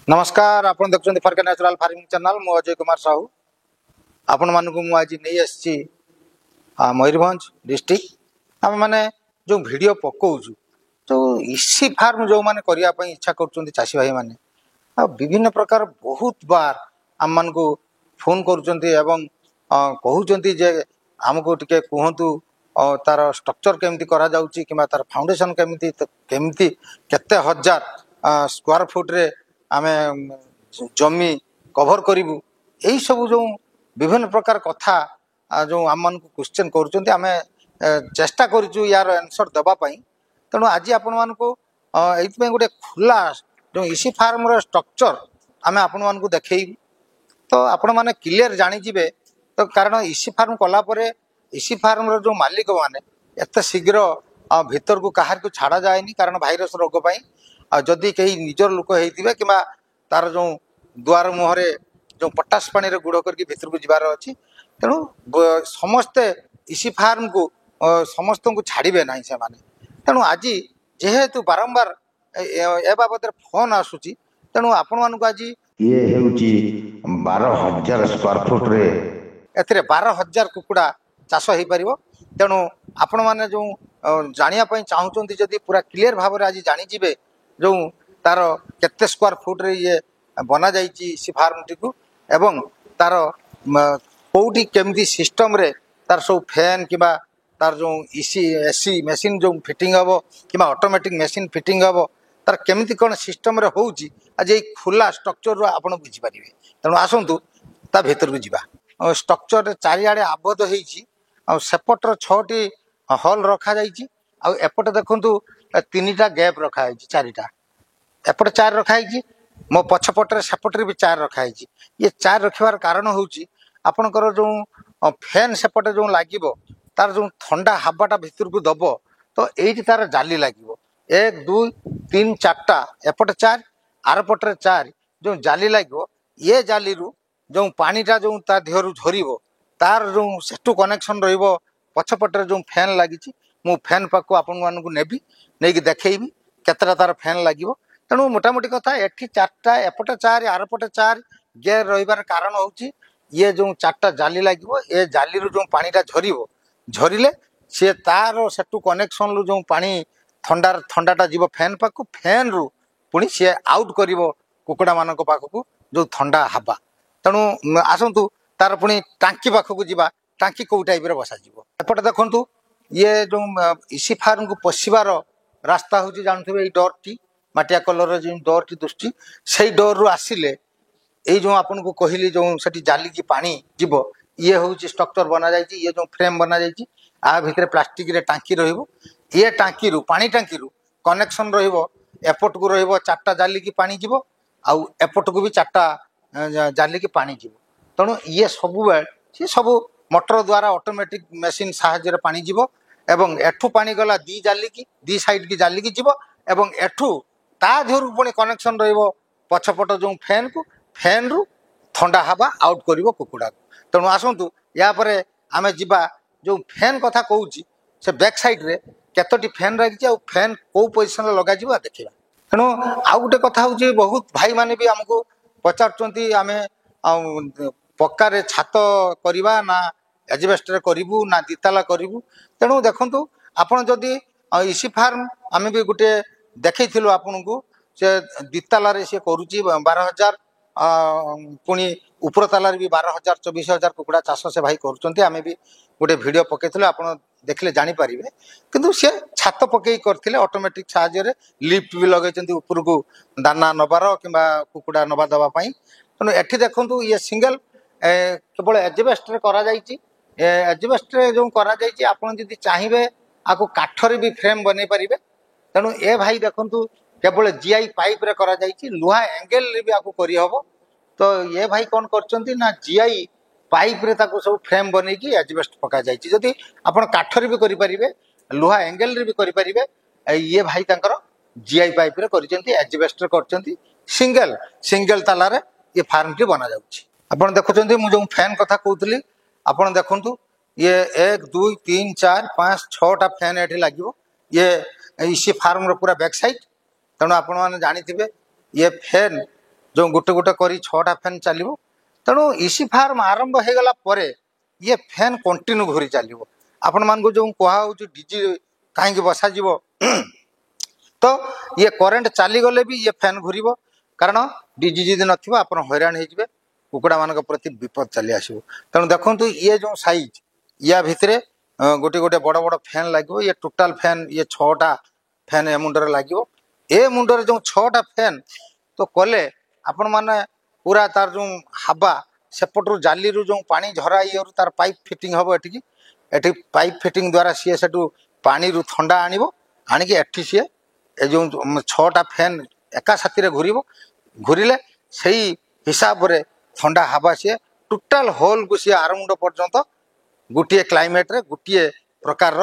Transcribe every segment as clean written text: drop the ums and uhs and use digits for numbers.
नमस्कार आपण देखुछन फरके नेचुरल फार्मिंग चैनल मु अजय कुमार साहू आपण मानकु मु आज नहीं आसी मयूरभंज डिस्ट्रिक्ट आम मैंने जो वीडियो पकाउछु जो इसी फार्म जो मैंने करिया पई इच्छा करछन चाषी भाई माने विभिन्न प्रकार बहुत बार आम मान को फोन करुचंती एवं कहउचंती जे हमको टिके कहंतु तार स्ट्रक्चर केमती करा जाउची किबा तार फाउंडेशन केमती केते हजार स्क्वायर फुट रे आमे जमी कभर करूँ यही सब जो विभिन्न प्रकार कथा जो आम मान क्वेश्चन करुँच आम चेष्टा करूँ यार आंसर देवाई तेणु आज आपण मान ये गोटे खुला जो इसी फार्म स्ट्रक्चर आम आपण मान देखू तो आपण मैंने क्लीयर जानीजे तो कारण इसी फार्म कलापर इसी फार्म जो मालिक मैंने एत शीघ्र भीतर को कहार को छाड़ा जाएनी कारण भाइरस रोग पाई जदि कहीं निजर लोक होते कि तार जो दुआर मुहरे जो पटास पानी रे गुड़ करके भीतर को जीवार अच्छी तेणु समस्ते इसी फार्म को समस्त को छाड़े ना से तेणु आज जेहेतु बारंबार ए बाबद फोन आसूची तेणु आपण मानक आज ये हेउची 12,000 स्क्वायर फुट रे एथिरे 12,000 कुकुड़ा चाष हो पार तेणु आपण मैंने जो जानिया चाहूँगी जदि पूरा क्लीयर भाव में आज जानीजे जो तार केते स्क्वायर फुट रे ये बना जाइए सी फार्म टी को एवं तार कौटी केमती सिस्टम रे तार सब फैन कि तार जो इसी एसी मेसीन जो फिटिंग हम कि ऑटोमेटिक मेसीन फिटिंग हम तार केमती कौन सिस्टम रे होउची आज ये खुला स्ट्रक्चर रो आपण बुझीपारे तेणु आसतु ता भीतर को जीवा स्ट्रक्चर चारिआडे आबद्ध होईची सेपटर 6टी हॉल रखा जाइए एपटे देखु 3टा गैप रखाई 4टा एपटे 4 रखाई मो पछपटे सेपटे भी 4 रखाई ये 4 रखार कारण हूँ आपणकर जो फैन सेपटे जो लगे तार जो ठंडा हावाटा भितर को दब तो ये तार जाली लगे 1 2 3 4टा एपटे 4 आर पटे 4 जो जाली लगे ये जाली रू जो पानीटा जो देहरु झर तार जो सेटू कनेक्शन रछपटे जो फैन लगी मु फैन पाक आपण मानक नेबी नहीं देखी केतटा तार फैन लगे तेणु मोटामोटी कथा एठी 4टा एपटे 4 आर पटे 4 गेयर रही कारण हूँ ये जो 4टा जाली लगे ये जाली रू जो पानीटा झरिले सी तार सेटू कनेक्शन रू जो पानी ठंडाटा जीव फैन पाक फैन रु पुणी सी आउट कर कुकुड़ा मान पाखक जो ठंडा हवा तेणु आसतु तार पुणी टांकी पाखक जावा टांकी कौ टाइप बसा एपटे देखु ये जो इसी फार्म को पशिबार रास्ता हूँ जानते डोर टी माटिया कलर जो डोर टी दुष्टी से डोर रु आसिले ये जो आपन को कहली जो सेठी जाली की पानी जीव ये हूँ स्ट्रक्चर बना जाइए ये जो फ्रेम बना जाइए आ भितर प्लास्टिक रे टांकी रहिबो ये टांकी रु पानी टांकी रु कनेक्शन रहिबो एपट को रहिबो 4टा जाली की पानी जीव आउ एपट को भी 4टा जाली की पानी जीव तेणु ये सब सी सब मोटर द्वारा ऑटोमेटिक मेसीन साहाय्य पानी जीव एवं एठू पानी गला दी साइड की जाली की जीव एवं एठू ता देहरु पुणी कनेक्शन रहिबो पछपट जो फैन को फैन रु ठंडा हवा आउट करिवो कुकुड़ा को तेणु आसतु या परे आमे जिबा जो फैन कथा कहूची से बैक साइड रे केतोटी फैन रही आ फैन को पोजिशन रे लगा जिवो देखिबा तेणु आउ गोटे कथा हूँ बहुत भाई माने भी हमको पचारुचंती आमे पक्का रे छात करिबा ना एजबेस्टर करिबू ना दिताला करिबू तेणु देखंतु आपण जदि इसी फार्म आमे भी गोटे देखैथिलु आपन को से दिताला रे से करूची 12,000 पुणी ऊपर तालार भी 12,000 24,000 कुकुड़ा चाष से भाई करुचंती आमे भी गोटे वीडियो पकेइथिलु आपण देखले जानि पारिबे किंतु से छात पकई करथिले ऑटोमेटिक साहाय्य रे लिफ्ट भी लगैचंती ऊपर को दाना नबार किबा कुकुड़ा नबा दबा पई तेणु एठी देखंतु ये सिंगल केवल एजबेस्टर करा जाइची एजबेस्टर जो करा जाइची आपण जदि चाहिबे आको काठरे भी फ्रेम बनै पारिबे तेणु ए भाई देखंतु केवल जीआई पाइप रे करा जाइची लुहा एंगल रे भी आको करी हबो तो ये भाई कौन करचंती ना जीआई पाइप रे ताको सब फ्रेम बनै की एजबेस्ट पका जाइची जदि आपण काठरे भी करि पारिबे लुहा एंगल रे भी करि पारिबे ये भाई तांकर जीआई पाइप रे करचंती एजबेस्टर करचंती सिंगल सिंगल ताला रे ये फार्म टी बना जाउची आपण देखुचंती मु जो फैन कथा कहउतली आपण देखंतु ये 1 2 3 4 5 6टा फैन एठी लागिवो ये इसी फार्म रो पूरा बैक साइड तेणु आपण मैंने जानी ये फैन जो गोटे गोटे करी 6टा फैन चलो तेणु इसी फार्म आरंभ हो गला पर ये फैन कंटिन्यू घूरी चलो आपण मान जो कह डीजी कहीं बसा तो ये करेन्ट चलीगले भी ये फैन घूर कारण डीजी जदि नथिबो आपण हैरान हो कुकुड़ा मान प्रति विपद चली आसो तेणु देखु ये जो साइज या भितर गोटे गोटे बड़ बड़ फैन लगे ये टोटाल फैन ये 6टा फैन ए मुंडर लगे ए मुंडर जो 6टा फैन तो कले आपण माने पूरा तार जो हवा सेपटू जाली जो पानी झरा ये तार पाइप फिटिंग हम एटी पाइप फिटिंग द्वारा सी से पानी ठंडा आणिकी एठी सी ए जो 6टा फैन एका साथी घूर घूरिले से हिसाब रे ठंडा हवा सी टोटाल होल को सी आरमुंड पर्यंत गोटे क्लाइमेट रे गोटे प्रकार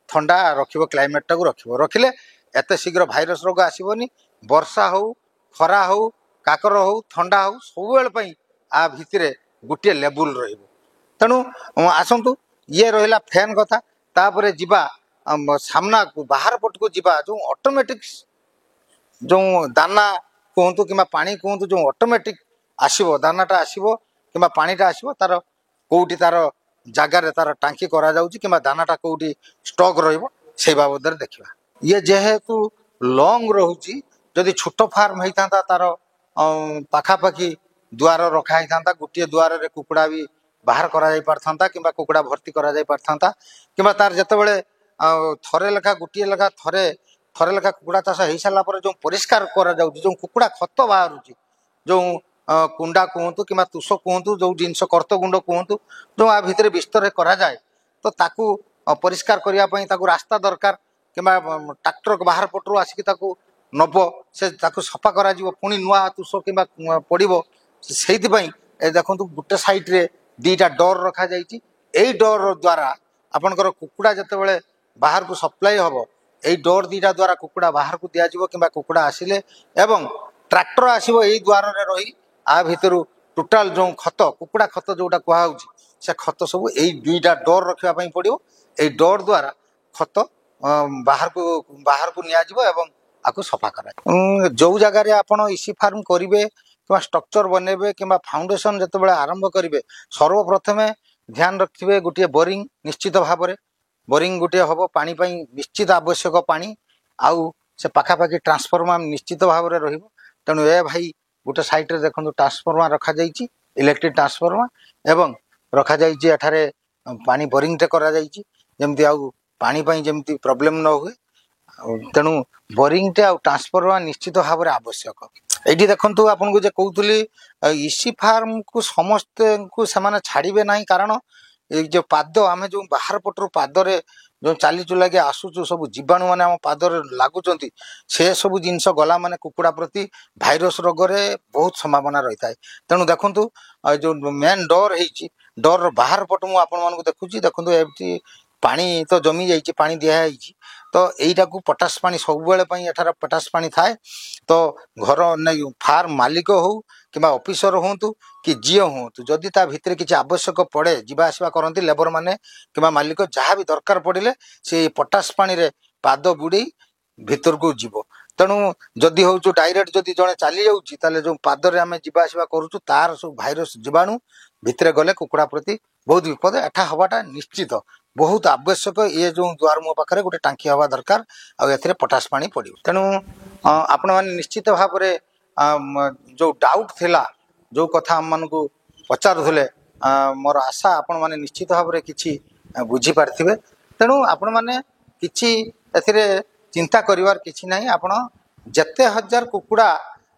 ठंडा रखिबो क्लाइमेट टाको रखिबो रखिले एते शीघ्र भाइरस रोग आसीबोनी वर्षा हो खरा हो काकर हो ठंडा हो सब बेल आ भितरे गोटे लेवल रहिबो तेणु आसंतु ये रहिला फैन कथा तापरे जिबा सामना को बाहर पट को जिबा जो ऑटोमेटिक जो दाना कहतु कि पानी कहतु जो ऑटोमेटिक आसीबो दानाटा आसीबो कि पानीटा आसीबो तार कोउटी तार जगार तार टांकी करा जाउची कि दानाटा कोउटी स्टॉक रहिबो से बाबद देखा ये जेहेतु लंग रोची जदि छोट फार्म होता तार पाखापाखि द्वार रखाई था गोटे द्वार रे कुकुड़ा भी बाहर करा जाई पारथांता कि कुकुड़ा भर्ती करा जाई पारथांता कि तार जितेबाला थरे लेखा गोटे लेखा थरे लेखा कुकुड़ा चाष हो सारा पर जो परिष्कार करा जाउची जो कुकुड़ा खत बाहर जो कुंडा कहतु कि तुष कहतु जो जिनस कर्त गुंड कहतु जो आ भितर विस्तर करा जाए तो ताकू परिष्कार करने रास्ता दरकार कि ट्रैक्टर बाहर पटू आसिक नब से सफा करा पुणी नुआ तुष कि पड़ो से देखो गोटे साइड्रे 2टा डोर रखा जाइए डोर द्वारा आपणकर कुकुड़ा जितेबाला बाहर को सप्लाई हम यही डोर 2टा द्वारा कुकुड़ा बाहर को दिज्व कि कुकुड़ा आसिले एवं ट्रैक्टर आसो यही द्वार रही आ भितर टोटाल जो खत कुकुड़ा खत जोटा कहु से खत सब यही 2टा डोर रखापी पड़ो यही डोर द्वारा खत बाहर को नियाजिबो एवं आपको सफा करा जो जगार आपण इसी फार्म करेंगे कि स्ट्रक्चर बनइबे कि फाउंडेशन जिते आरंभ करेंगे सर्वप्रथम ध्यान रखिए गोटे बोरिंग निश्चित भाव में बोरिंग गोटे हम पानी निश्चित आवश्यक पानी आउ से पाखापाखि ट्रांसफर्मर निश्चित भाव में रेणु ए भाई गोटे साइड देखो ट्रांसफर्मर रखा जाइए इलेक्ट्रिक ट्रांसफर्मर एवं रखा जाइए एठारे पानी बोरिंग टे करा जाइए जमती आउ पानी जमती प्रोब्लेम न हुए तेणु बोरिंग टे आ ट्रांसफर्मर निश्चित भाव में आवश्यक ये देखो आपन को कहूली इसी फार्म को समस्त को से छाड़े ना कारण जो पाद आम जो बाहर पटर पादरे जो चली चुला के आसुचु सब जीवाणु मैंने आम पादर लगुच से सब जिनस गला माने कुकुड़ा प्रति भाइरस रोग रे बहुत संभावना रही है तेणु देखु जो मेन डोर है डोर बाहर पट मुझे देखुची देखो एमती पानी तो जमी जाइए पानी दिखाई तो यहीटा को पटास पानी सब एठार पटास पानी थाए तो घर नहीं फार्म मालिक हो कि ऑफिसर हूँ कि जी हूँ जदि ता भितर किसी आवश्यक पड़े जीवा आसवा करती लेबर माने कि मालिक जहाँ भी दरकार पड़े से पटास पानी रे पाद बुड़े भितर को जीव तेणु जदि हूँ डायरेक्ट जदि जड़े चली जाऊँगी जो पादरे आम जीवा आसवा करूँ तार सब भाइरस जीवाणु भितर गले कुकुड़ा प्रति बहुत विपद एठा हवाटा निश्चित बहुत आवश्यक ये जो द्वार मुह पाखे गोटे टांकी हवा दरकार आउ पटास पानी पड़ो तेणु आपण मैंने निश्चित भाव में जो डाउट थिला जो कथा आम मान को पचारुले मोर आशा आपण मैंने निश्चित भाव में किसी बुझीपारे तेणु आपण मैंने किसी चिंता करिवार किसी ना आपण जेते हजार कुकुड़ा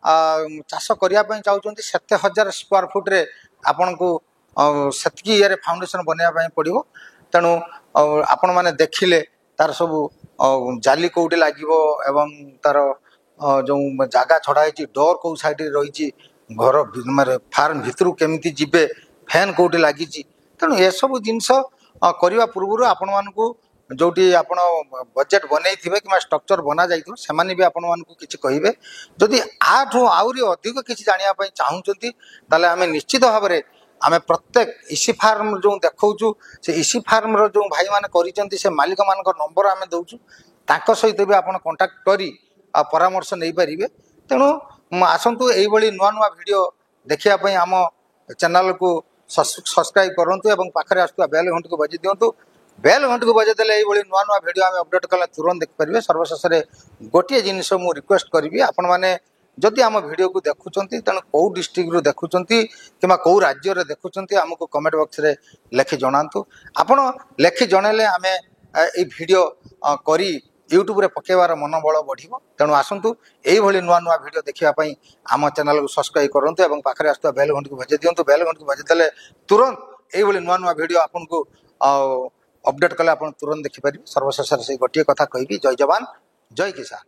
चाष करने चाहते सेते हजार स्क्वायर फुट रे आपण को सेतकी ये फाउंडेशन बनवाई पड़ो तेणु आपण मैंने देखिले तार सब जाली कौटी लगे एवं तार जो जगह छड़ाई डोर कौ साइड रही घर फार्म भितर केमती जीवे फैन कौटी लगी तेणु ये सब जिनस करने पूर्व आपण मानक जोटी आपण बजेट बनई थे कि स्ट्रक्चर बना जाइए से भी आपण मानक किसी कहे जदि आठू आहरी अधिक किसी जानापी चाहूँगी आम निश्चित भाव में आम प्रत्येक इसी फार्म जो देखु से इसी फार्म जो भाई मैंने कर मालिक मान नंबर आम दौचु सहित भी आप कंटाक्ट कर परामर्श नहीं पारे तेणु ଆସନ୍ତୁ ଏଇଭଳି ନୂଆ ନୂଆ ଭିଡ଼ିଓ ଦେଖିବା ପାଇଁ ଆମ ଚ୍ୟାନେଲକୁ ସବସ୍କ୍ରାଇବ୍ କରନ୍ତୁ ଏବଂ ପାଖରେ ଆସୁଥିବା ବେଲ୍ ଘଣ୍ଟିକୁ ବଜାଇ ଦିଅନ୍ତୁ। ବେଲ୍ ଘଣ୍ଟିକୁ ବଜାଇ ଦେଲେ ଏଇଭଳି ନୂଆ ନୂଆ ଭିଡ଼ିଓ ଆମେ ଅପଡେଟ୍ କଲେ ତୁରନ୍ତ ଦେଖିପାରିବେ। ସର୍ବଶେଷରେ ଗୋଟିଏ ଜିନିଷ ମୁଁ ରିକ୍ୱେଷ୍ଟ କରିବି, ଆପଣମାନେ ଯଦି ଆମ ଭିଡ଼ିଓକୁ ଦେଖୁଛନ୍ତି ତେଣୁ କେଉଁ ଡିଷ୍ଟ୍ରିକ୍ଟରୁ ଦେଖୁଛନ୍ତି କିମ୍ବା କେଉଁ ରାଜ୍ୟରେ ଦେଖୁଛନ୍ତି ଆମକୁ କମେଣ୍ଟ ବକ୍ସରେ ଲେଖି ଜଣାନ୍ତୁ। ଆପଣ ଲେଖି ଜଣାଇଲେ ଆମେ ଏଇ ଭିଡ଼ିଓ କରି ୟୁଟ୍ୟୁବରେ ପକାଇବାର ମନୋବଳ ବଢ଼ିବ। ତେଣୁ ଆସନ୍ତୁ ଏଇଭଳି ନୂଆ ନୂଆ ଭିଡ଼ିଓ ଦେଖିବା ପାଇଁ ଆମ ଚ୍ୟାନେଲକୁ ସବସ୍କ୍ରାଇବ୍ କରନ୍ତୁ ଏବଂ ପାଖରେ ଆସୁଥିବା ବେଲ୍ ଘଣ୍ଟିକୁ ବଜାଇ ଦିଅନ୍ତୁ। ବେଲ୍ ଘଣ୍ଟିକୁ ବଜାଇ ଦେଲେ ତୁରନ୍ତ ଏଇଭଳି ନୂଆ ନୂଆ ଭିଡ଼ିଓ ଆପଣଙ୍କୁ ଅପଡେଟ୍ କଲେ ଆପଣ ତୁରନ୍ତ ଦେଖିପାରିବେ। ସର୍ବଶେଷରେ ସେଇ ଗୋଟିଏ କଥା କହିବି, ଜୟ ଯବାନ ଜୟ କିଷାନ।